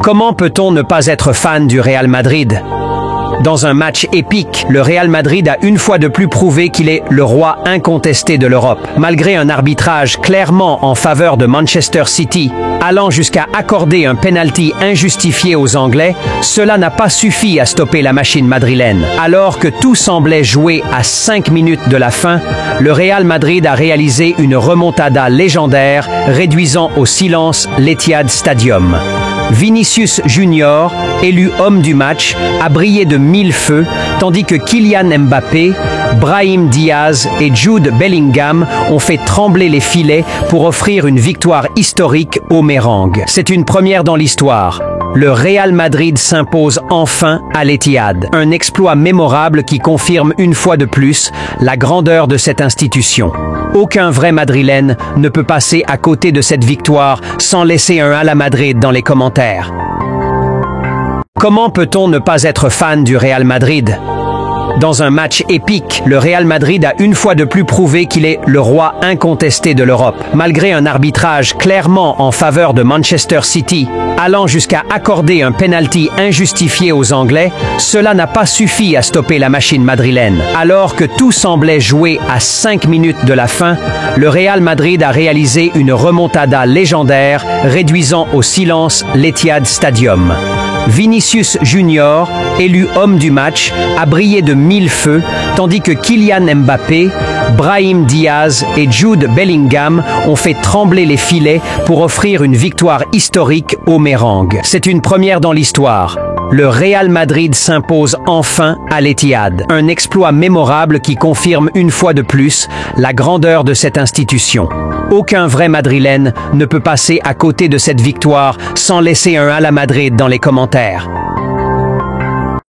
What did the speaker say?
Comment peut-on ne pas être fan du Real Madrid? Dans un match épique, le Real Madrid a une fois de plus prouvé qu'il est le roi incontesté de l'Europe. Malgré un arbitrage clairement en faveur de Manchester City, allant jusqu'à accorder un penalty injustifié aux Anglais, cela n'a pas suffi à stopper la machine madrilène. Alors que tout semblait joué à 5 minutes de la fin, le Real Madrid a réalisé une remontada légendaire, réduisant au silence l'Etihad Stadium. Vinicius Junior, élu homme du match, a brillé de mille feux, tandis que Kylian Mbappé, Brahim Diaz et Jude Bellingham ont fait trembler les filets pour offrir une victoire historique aux Mérengues. C'est une première dans l'histoire. Le Real Madrid s'impose enfin à l'Etihad. Un exploit mémorable qui confirme une fois de plus la grandeur de cette institution. Aucun vrai madrilène ne peut passer à côté de cette victoire sans laisser un à la Madrid dans les commentaires. Comment peut-on ne pas être fan du Real Madrid? Dans un match épique, le Real Madrid a une fois de plus prouvé qu'il est le roi incontesté de l'Europe. Malgré un arbitrage clairement en faveur de Manchester City, allant jusqu'à accorder un penalty injustifié aux Anglais, cela n'a pas suffi à stopper la machine madrilène. Alors que tout semblait joué à 5 minutes de la fin, le Real Madrid a réalisé une remontada légendaire, réduisant au silence l'Etihad Stadium. Vinicius Junior, élu homme du match, a brillé de mille feux, tandis que Kylian Mbappé, Brahim Diaz et Jude Bellingham ont fait trembler les filets pour offrir une victoire historique aux Mérengues. C'est une première dans l'histoire. Le Real Madrid s'impose enfin à l'Etihad. Un exploit mémorable qui confirme une fois de plus la grandeur de cette institution. Aucun vrai madrilène ne peut passer à côté de cette victoire sans laisser un à la Madrid dans les commentaires.